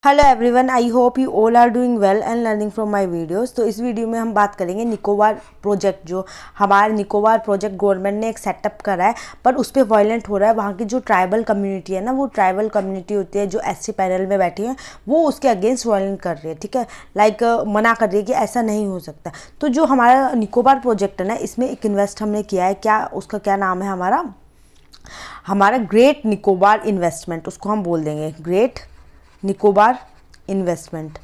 Hello everyone, I hope you all are doing well and learning from my videos. तो इस video में हम बात करेंगे निकोबार प्रोजेक्ट। जो हमारा निकोबार प्रोजेक्ट गवर्नमेंट ने एक सेटअप करा है, पर उस पर वायलेंट हो रहा है। वहाँ की जो ट्राइबल कम्युनिटी है ना, वो ट्राइबल कम्युनिटी होती है जो एससी पैनल में बैठी है, वो उसके अगेंस्ट वायलेंट कर रही है। ठीक है, लाइक मना कर रही है कि ऐसा नहीं हो सकता। तो जो हमारा निकोबार प्रोजेक्ट है ना, इसमें एक इन्वेस्ट हमने किया है। क्या उसका क्या नाम है? हमारा ग्रेट निकोबार इन्वेस्टमेंट, उसको हम बोल देंगे ग्रेट निकोबार इन्वेस्टमेंट।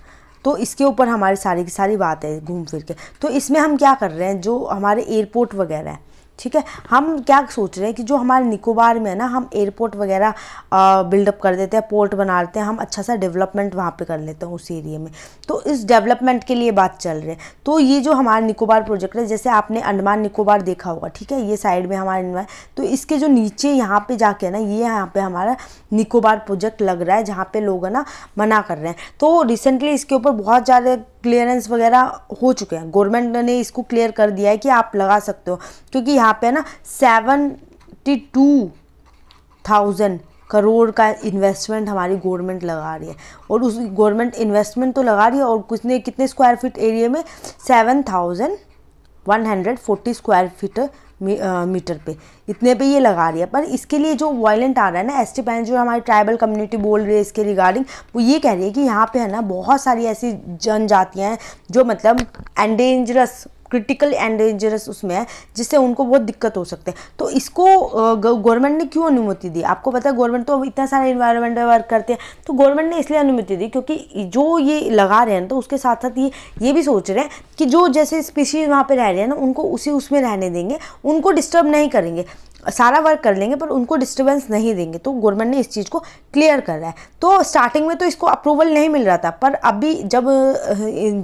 तो इसके ऊपर हमारी सारी की सारी बात है घूम फिर के। तो इसमें हम क्या कर रहे हैं, जो हमारे एयरपोर्ट वगैरह है, ठीक है, हम क्या सोच रहे हैं कि जो हमारे निकोबार में है ना, हम एयरपोर्ट वगैरह बिल्डअप कर देते हैं, पोर्ट बना लेते हैं, हम अच्छा सा डेवलपमेंट वहाँ पे कर लेते हैं उस एरिया में। तो इस डेवलपमेंट के लिए बात चल रही है। तो ये जो हमारा निकोबार प्रोजेक्ट है, जैसे आपने अंडमान निकोबार देखा होगा, ठीक है, ये साइड में हमारा अंडमान, तो इसके जो नीचे यहाँ पे जाके ना, ये यहाँ पे हमारा निकोबार प्रोजेक्ट लग रहा है, जहाँ पे लोग है ना मना कर रहे हैं। तो रिसेंटली इसके ऊपर बहुत ज़्यादा क्लियरेंस वगैरह हो चुके हैं। गवर्नमेंट ने इसको क्लियर कर दिया है कि आप लगा सकते हो, क्योंकि यहाँ पे ना 72,000 करोड़ का इन्वेस्टमेंट हमारी गवर्नमेंट लगा रही है। और उस गवर्नमेंट इन्वेस्टमेंट तो लगा रही है, और कितने स्क्वायर फीट एरिया में? 7,140 स्क्वायर फीट मीटर पे, इतने पे ये लगा रही है। पर इसके लिए जो वायलेंट आ रहा है ना, एसटी पैन जो हमारी ट्राइबल कम्युनिटी बोल रही है इसके रिगार्डिंग, वो ये कह रही है कि यहाँ पे है ना बहुत सारी ऐसी जनजातियाँ हैं जो मतलब एंडेंजरस, क्रिटिकल एंडेंजरस उसमें है, जिससे उनको बहुत दिक्कत हो सकते हैं। तो इसको गवर्नमेंट ने क्यों अनुमति दी? आपको पता है गवर्नमेंट तो इतना सारा इन्वायरमेंटल वर्क करते हैं, तो गवर्नमेंट ने इसलिए अनुमति दी क्योंकि जो ये लगा रहे हैं, तो उसके साथ साथ ये भी सोच रहे हैं कि जो जैसे स्पीशीज़ वहाँ पे रह रहे हैं ना, उनको उसमें रहने देंगे, उनको डिस्टर्ब नहीं करेंगे, सारा वर्क कर लेंगे, पर उनको डिस्टर्बेंस नहीं देंगे। तो गवर्नमेंट ने इस चीज़ को क्लियर कर रहा है। तो स्टार्टिंग में तो इसको अप्रूवल नहीं मिल रहा था, पर अभी जब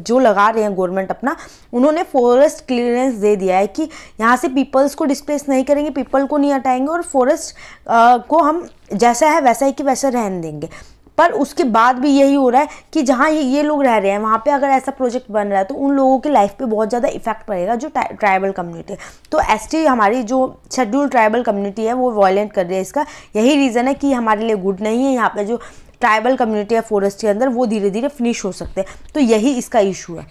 जो लगा रहे हैं गवर्नमेंट अपना, उन्होंने फॉरेस्ट क्लियरेंस दे दिया है कि यहाँ से पीपल्स को डिस्प्लेस नहीं करेंगे, पीपल को नहीं हटाएंगे, और फॉरेस्ट को हम जैसा है वैसा ही कि वैसा रहने देंगे। पर उसके बाद भी यही हो रहा है कि जहाँ ये लोग रह रहे हैं, वहाँ पे अगर ऐसा प्रोजेक्ट बन रहा है, तो उन लोगों की लाइफ पे बहुत ज़्यादा इफेक्ट पड़ेगा, जो ट्राइबल कम्युनिटी है। तो एसटी हमारी जो शेड्यूल ट्राइबल कम्युनिटी है, वो वायलेंट कर रही है। इसका यही रीज़न है कि हमारे लिए गुड नहीं है। यहाँ पे जो ट्राइबल कम्युनिटी है फॉरेस्ट के अंदर, वो धीरे धीरे फिनिश हो सकते हैं। तो यही इसका इशू है,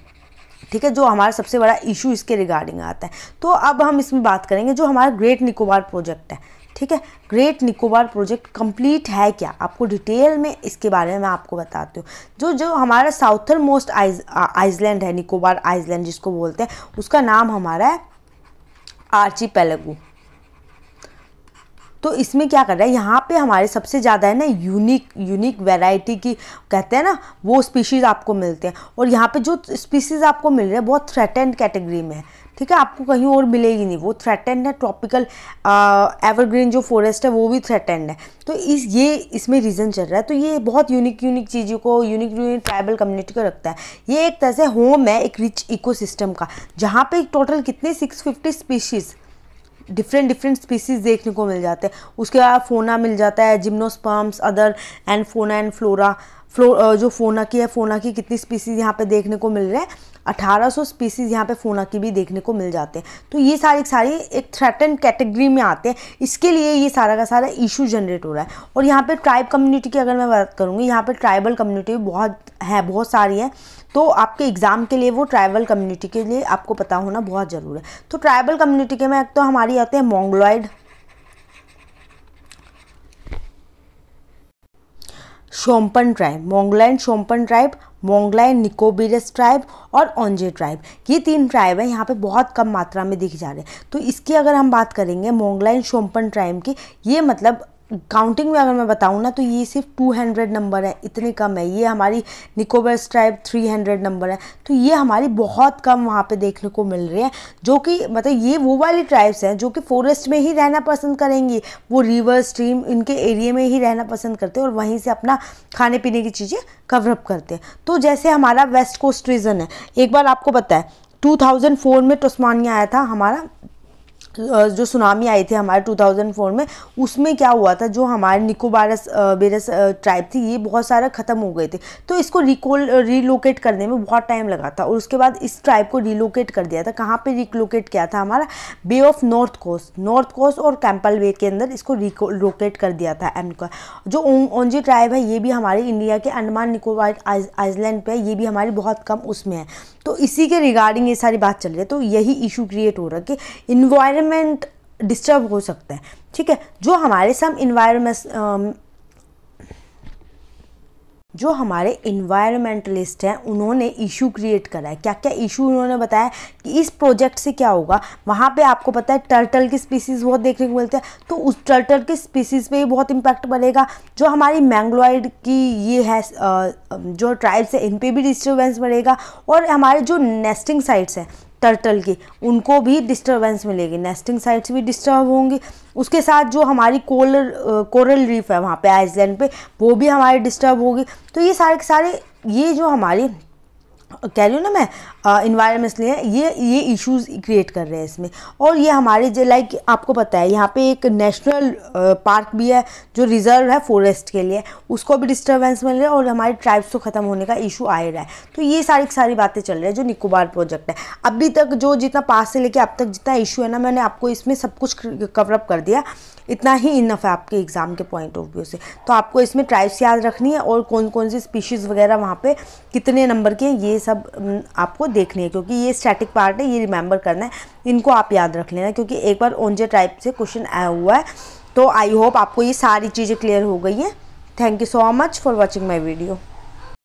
ठीक है, जो हमारा सबसे बड़ा इशू इसके रिगार्डिंग आता है। तो अब हम इसमें बात करेंगे जो हमारा ग्रेट निकोबार प्रोजेक्ट है। ठीक है, ग्रेट निकोबार प्रोजेक्ट कंप्लीट है क्या, आपको डिटेल में इसके बारे में मैं आपको बताती हूँ। जो हमारा साउथर्न मोस्ट आइसलैंड है, निकोबार आइसलैंड जिसको बोलते हैं, उसका नाम हमारा है आर्चीपेलागो। तो इसमें क्या कर रहा है, यहाँ पे हमारे सबसे ज़्यादा है ना यूनिक वैरायटी की कहते हैं ना, वो स्पीशीज़ आपको मिलते हैं। और यहाँ पे जो स्पीशीज़ आपको मिल रहे हैं बहुत थ्रेटेंड कैटेगरी में है, ठीक है, आपको कहीं और मिलेगी नहीं, वो थ्रेटेंड है। ट्रॉपिकल एवरग्रीन जो फॉरेस्ट है वो भी थ्रेटेंड है। तो इसमें रीज़न चल रहा है। तो ये बहुत यूनिक चीज़ों को, यूनिक ट्राइबल कम्युनिटी को रखता है। ये एक तरह से होम है एक रिच इकोसिस्टम का, जहाँ पे टोटल कितने 650 स्पीशीज़, डिफरेंट स्पीसीज़ देखने को मिल जाते हैं। उसके बाद फोना मिल जाता है, gymnosperms, other and fauna and flora. जो फोना की कितनी स्पीसीज़ यहाँ पे देखने को मिल रहे हैं? 1800 स्पीसीज़ यहाँ पे फोना की भी देखने को मिल जाते हैं। तो ये सारी एक थ्रेटेंड कैटेगरी में आते हैं। इसके लिए ये सारा का सारा इशू जनरेट हो रहा है। और यहाँ पे ट्राइब कम्युनिटी की अगर मैं बात करूँगी, यहाँ पे ट्राइबल कम्युनिटी बहुत सारी हैं। तो आपके एग्ज़ाम के लिए वो ट्राइबल कम्युनिटी के लिए आपको पता होना बहुत ज़रूरी है। तो ट्राइबल कम्युनिटी के में तो हमारी आते हैं मोंगलॉयड, शोम्पन ट्राइब, मोंगलैंड शोम्पन ट्राइब, मोंगलैंड निकोबीरस ट्राइब और ओंजे ट्राइब। ये 3 ट्राइब है, यहाँ पे बहुत कम मात्रा में दिखे जा रहे हैं। तो इसकी अगर हम बात करेंगे मोंगलैंड शोम्पन ट्राइब की, ये मतलब काउंटिंग में अगर मैं बताऊँ ना, तो ये सिर्फ 200 नंबर है, इतने कम है। ये हमारी निकोबार ट्राइब 300 नंबर है। तो ये हमारी बहुत कम वहाँ पे देखने को मिल रही है, जो कि मतलब ये वो वाली ट्राइब्स हैं जो कि फॉरेस्ट में ही रहना पसंद करेंगी, वो रिवर स्ट्रीम इनके एरिया में ही रहना पसंद करते हैं, और वहीं से अपना खाने पीने की चीज़ें कवरअप करते हैं। तो जैसे हमारा वेस्ट कोस्ट रीजन है, एक बार आपको पता है 2004 में टस्मानिया आया था हमारा जो सुनामी आई थी हमारे 2004 में, उसमें क्या हुआ था, जो हमारे निकोबारस बेरस ट्राइब थी ये बहुत सारा ख़त्म हो गए थे, तो इसको रिलोकेट करने में बहुत टाइम लगा था। और उसके बाद इस ट्राइब को रिलोकेट कर दिया था। कहाँ पे रिलोकेट किया था, हमारा बे ऑफ नॉर्थ कोस्ट और कैंपल बे के अंदर इसको रिलोकेट कर दिया था। का जो ओंजी ट्राइब है ये भी हमारे इंडिया के अंडमान निकोबार आइलैंड पे है, ये भी हमारी बहुत कम उसमें है। तो इसी के रिगार्डिंग ये सारी बात चल रही है। तो यही इशू क्रिएट हो रहा है कि इन्वायरमेंट डिस्टर्ब हो सकता है, ठीक है। जो हमारे इन्वायरमेंटलिस्ट हैं उन्होंने इशू क्रिएट करा है। क्या क्या इशू उन्होंने बताया कि इस प्रोजेक्ट से क्या होगा। वहाँ पे आपको पता है टर्टल की स्पीसीज़ बहुत देखने को मिलते हैं, तो उस टर्टल की स्पीसीज़ पे भी बहुत इम्पैक्ट पड़ेगा। जो हमारी मैंग्लोइड की ये है जो ट्राइब्स है इन पे भी डिस्टर्बेंस बढ़ेगा। और हमारे जो नेस्टिंग साइट्स हैं टर्टल की, उनको भी डिस्टर्बेंस मिलेगी, नेस्टिंग साइट्स भी डिस्टर्ब होंगी। उसके साथ जो हमारी कोरल रीफ है वहाँ पे आइसलैंड पे, वो भी हमारी डिस्टर्ब होगी। तो ये सारे के सारे ये जो हमारी कह रही हूँ ना मैं इन्वायरमेंटली है, ये इश्यूज क्रिएट कर रहे हैं इसमें। और ये हमारे जो लाइक आपको पता है यहाँ पे एक नेशनल पार्क भी है जो रिजर्व है फॉरेस्ट के लिए, उसको भी डिस्टर्बेंस मिल रहा है और हमारे ट्राइब्स को ख़त्म होने का इशू आ रहा है। तो ये सारी बातें चल रही है जो निकोबार प्रोजेक्ट है। अभी तक जो जितना पास से लेके अब तक जितना इशू है ना, मैंने आपको इसमें सब कुछ कवरअप कर दिया। इतना ही इनफ है आपके एग्ज़ाम के पॉइंट ऑफ व्यू से। तो आपको इसमें ट्राइब्स याद रखनी है और कौन कौन सी स्पीशीज़ वगैरह वहाँ पे कितने नंबर के हैं ये सब आपको देखनी है, क्योंकि ये स्टैटिक पार्ट है, ये रिमेंबर करना है। इनको आप याद रख लेना क्योंकि एक बार ओंजे ट्राइब से क्वेश्चन आया हुआ है। तो आई होप आपको ये सारी चीज़ें क्लियर हो गई हैं। Thank you so much for watching my video.